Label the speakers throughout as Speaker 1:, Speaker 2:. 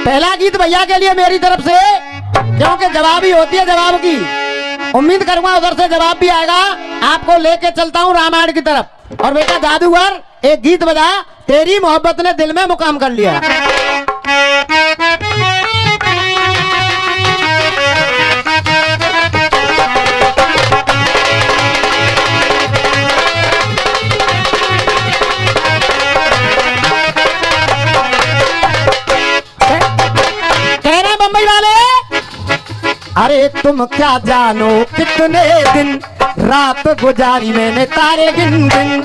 Speaker 1: पहला गीत भैया के लिए मेरी तरफ से, क्योंकि जवाब ही होती है जवाब की। उम्मीद करूंगा उधर से जवाब भी आएगा। आपको लेके चलता हूँ रामायण की तरफ। और बेटा जादूगर एक गीत बजा, तेरी मोहब्बत ने दिल में मुकाम कर लिया। बम्बई वाले, अरे तुम क्या जानो कितने दिन रात गुजारी मैंने तारे गिन गिन।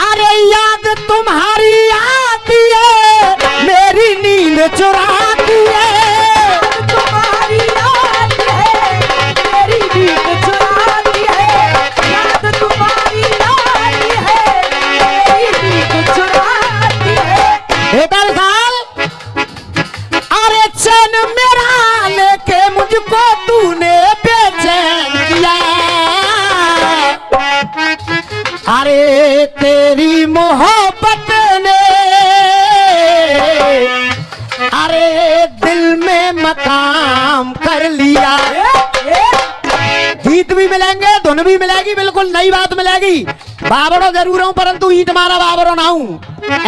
Speaker 1: अरे याद तुम्हारी आती है, मेरी नींद चुराती है।
Speaker 2: तुम्हारी याद है, मेरी नींद चुराती है। याद तुम्हारी आती है, मेरी नींद चुराती है।
Speaker 1: बेटा विशाल, अरे चैन मेरा लेके मुझको तूने बेचैन किया। अरे तेरी मोहब्बत ने अरे दिल में मकाम कर लिया। गीत भी मिलेंगे, धुन भी मिलेगी, बिल्कुल नई बात मिलेगी। बाबरो जरूर हूं, परंतु ईट मारा बाबरो ना हूं।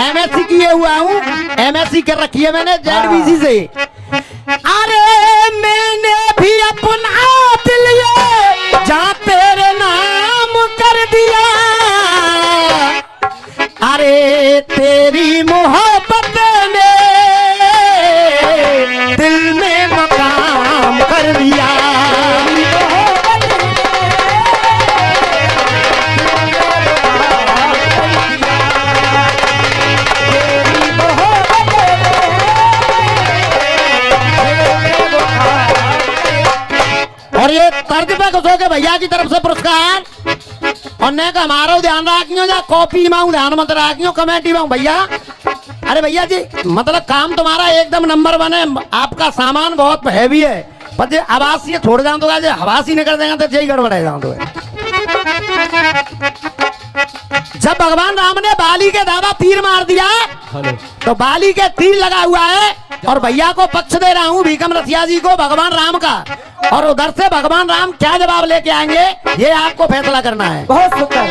Speaker 1: एमएससी किए हुआ हूं, एमएससी कर रखी है मैंने जेडबीसी से। अरे मैंने भी अपना दिल ये जहां तेरे नाम कर दिया। अरे तेरी मोहब्बत ने दिल में मकाम कर दिया। और ये तर्ज पे खुश हो के भैया की तरफ से पुरस्कार। और ने का हमारा ध्यान रखियो, या कॉपी मांग ध्यान मत रखियो, कमेटी मांग भैया। अरे भैया जी, मतलब काम तुम्हारा एकदम नंबर 1 है। आपका सामान बहुत हैवी है, पर आवाज ये छोड़ जाओ तो हवास ही नहीं कर देगा तो यही गड़बड़े जाओ। तो जब भगवान राम ने बाली के दादा तीर मार दिया तो बाली के तीर लगा हुआ है। और भैया को पक्ष दे रहा हूँ भीकम रसिया जी को भगवान राम का। और उधर से भगवान राम क्या जवाब लेके आएंगे ये आपको फैसला करना है।
Speaker 2: बहुत सुंदर।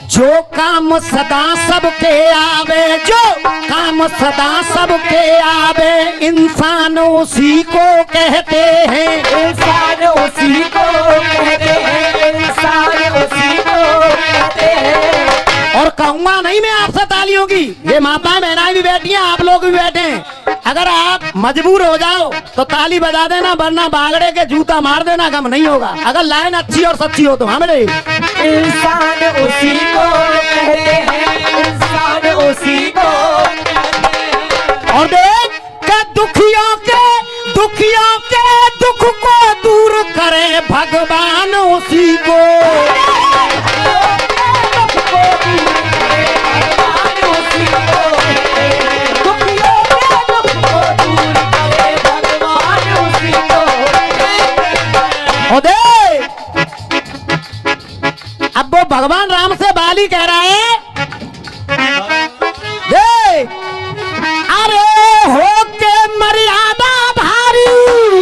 Speaker 1: जो काम सदा सबके आवे, जो काम सदा सबके आवे, इंसान उसी को कहते हैं।
Speaker 2: इंसान उसी को कहते हैं, इंसान उसी को कहते हैं।
Speaker 1: और कहूंगा नहीं मैं आपसे तालियों की, ये माता बहनाएं भी बैठी हैं, आप लोग भी बैठे हैं। अगर आप मजबूर हो जाओ तो ताली बजा देना, वरना बागड़े के जूता मार देना, गम नहीं होगा। अगर लाइन अच्छी और सच्ची हो तो। हाँ मेरे
Speaker 2: इंसान उसी को कहते हैं, इंसान उसी को कहते हैं।
Speaker 1: और देख के दुखियों के दुख को दूर करे भगवान उसी को। अब वो भगवान राम से बाली कह रहा है, दे अरे हो के मर्यादा भारी,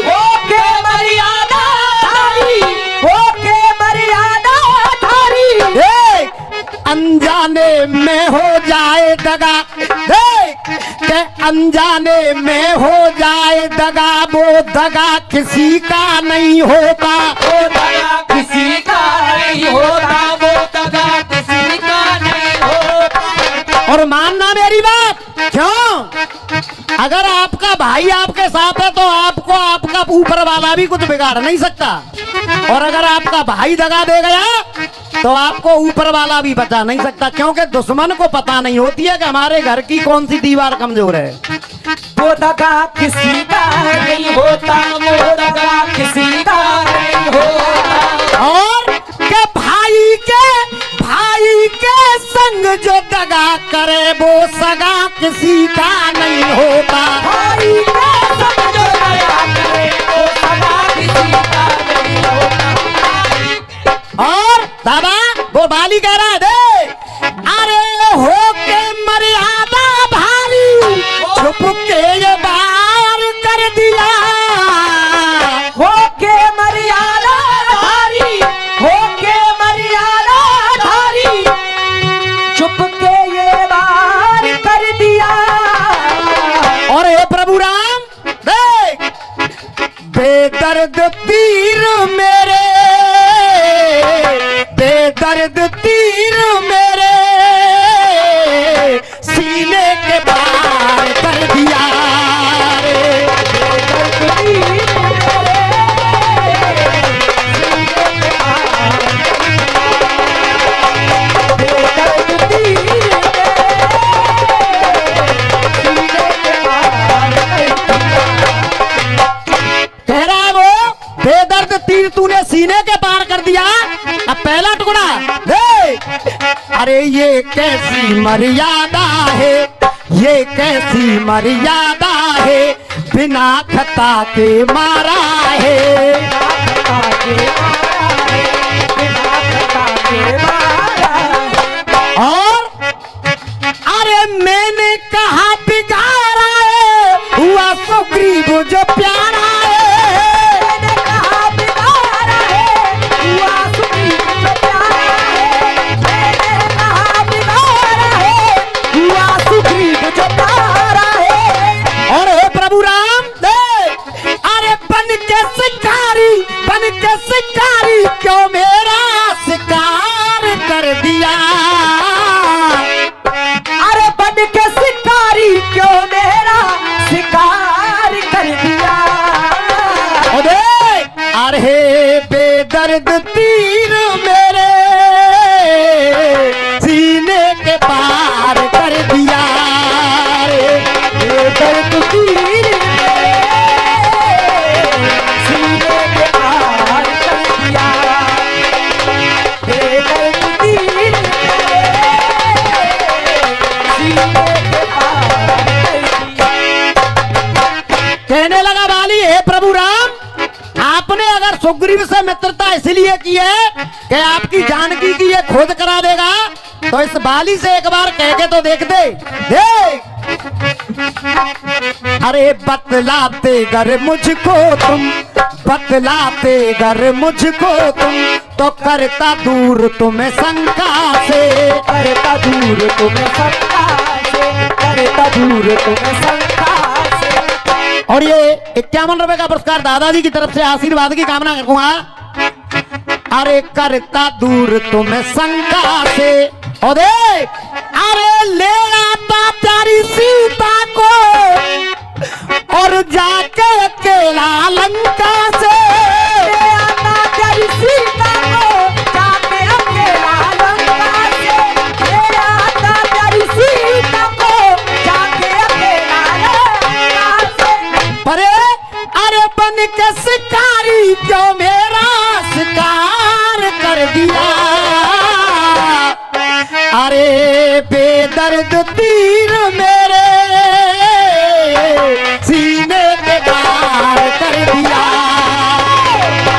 Speaker 2: हो के मर्यादा धारी, हो के मर्यादा धारी।
Speaker 1: देख अनजाने में हो जाए दगा, देख के अनजाने में हो जाए दगा, वो दगा किसी का नहीं होता।
Speaker 2: वो दगा किसी का नहीं होता, वो दगा किसी का नहीं होता।
Speaker 1: और मानना मेरी बात, क्यों? अगर आपका भाई आपके साथ है तो आपको आपका ऊपर वाला भी कुछ बिगाड़ नहीं सकता। और अगर आपका भाई दगा दे गया तो आपको ऊपर वाला भी बचा नहीं सकता, क्योंकि दुश्मन को पता नहीं होती है कि हमारे घर की कौन सी दीवार कमजोर है।
Speaker 2: वो दगा किसी का नहीं होता, वो दगा किसी का नहीं होता।
Speaker 1: और के भाई के संग जो दगा करे वो सगा किसी का नहीं होता।
Speaker 2: भाई के संग जो दगा करे वो सगा किसी का नहीं होता।
Speaker 1: और दादा वो बाली कह रहा है, दे अरे हो के मर्यादा बेदर्द तीर मेरे, बेदर्द तीर मेरे सीने के पार कर दिया रे। बेदर्द तीर बेदर्द तीर तूने सीने के पार कर दिया। अब पहला टुकड़ा दे। अरे ये कैसी मर्यादा है, ये कैसी मर्यादा है, बिना खता के मारा है, बिना खता के मारा है, बिना खता के मारा है। और अरे मैंने कहा बिगाड़ा है, हुआ सुग्रीव जो प्यारा है। शिकारी क्यों मेरा शिकार कर दिया, अरे बन के शिकारी क्यों मेरा शिकार कर दिया। अरे बेदर्द तीर मेरे सीने के पार कर दिया, बेदर्द तीर कहने लगा बाली, हे प्रभु राम, आपने अगर सुग्रीव से मित्रता इसलिए की है कि आपकी जानकी की ये खोज करा देगा, तो इस बाली से एक बार कह के तो देख दे। देख अरे बतलाते गर मुझको तुम, बतलाते गर मुझको तुम, तो करता दूर तुम्हें शंका से, करता दूर तुम्हें शंका से, करता दूर तुम्हें शंका से। और ये 51 रुपए का पुरस्कार दादाजी की तरफ से आशीर्वाद की कामना करूंगा। अरे करता दूर तुम्हें शंका से, और देख अरे ले आता प्यारी सीता को, और जाके अकेला लंका से, ले आता प्यारी सीता को, जाके अकेला लंका से, ले आता प्यारी सीता को, जाके अकेला लंका से। अरे बन के शिकारी क्यों मेरा शिकार कर दिया, अरे बेदर्द तीर मेरे सीने के पार कर दिया,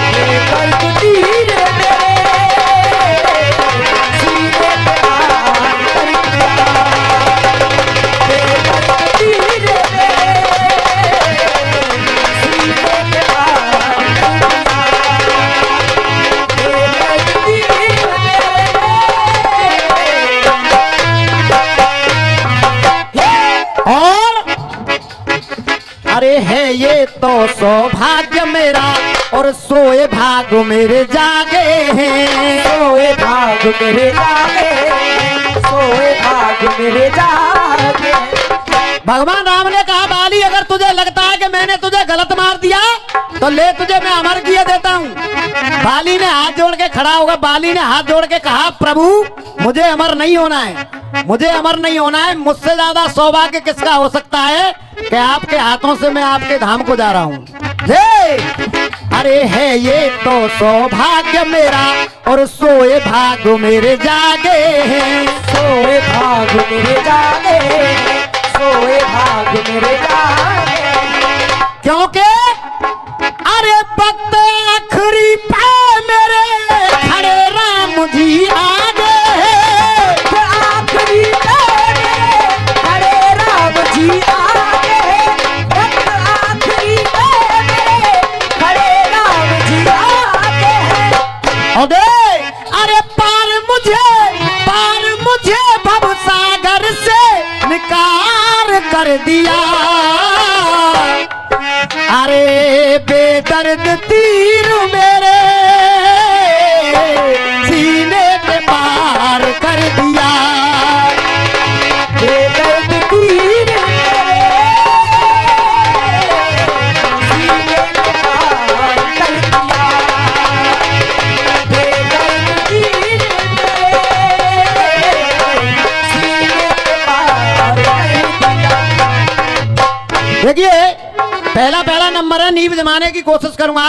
Speaker 1: बेदर्द तीर मेरे सीने के पार कर दिया, बेदर्द तीर अरे है ये तो सौभाग्य मेरा, और सोए भाग मेरे जागे हैं, सोए भाग मेरे जागे, सोए भाग मेरे जागे। भगवान राम ने कहा बाली, अगर तुझे लगता है कि मैंने तुझे गलत मार दिया, तो ले तुझे मैं अमर किए देता हूँ। बाली ने हाथ जोड़ के खड़ा होगा, बाली ने हाथ जोड़ के कहा, प्रभु मुझे अमर नहीं होना है, मुझे अमर नहीं होना है। मुझसे ज्यादा सौभाग्य किसका हो सकता है कि आपके हाथों से मैं आपके धाम को जा रहा हूँ। अरे है ये तो सौभाग्य मेरा, और सोए भाग मेरे जागे हैं, सोए भाग मेरे जागे, सोए भाग मेरे जागे। क्योंकि अरे वक्त आखिरी पे मेरे खड़े राम जी आगे, आखिरी पे मेरे खड़े राम जी आगे, वक्त आखिरी पे मेरे खड़े राम जी आगे। अरे पार मुझे भव सागर से निकार कर दिया, अरे बेदर्द तीर मेरे सीने के पार कर दिया।
Speaker 2: बेदर्द तीर मेरे सीने के पार कर दिया। बेदर्द तीर मेरे सीने के पार कर दिया।
Speaker 1: देखिए पहला नंबर है, नींव जमाने की कोशिश करूंगा।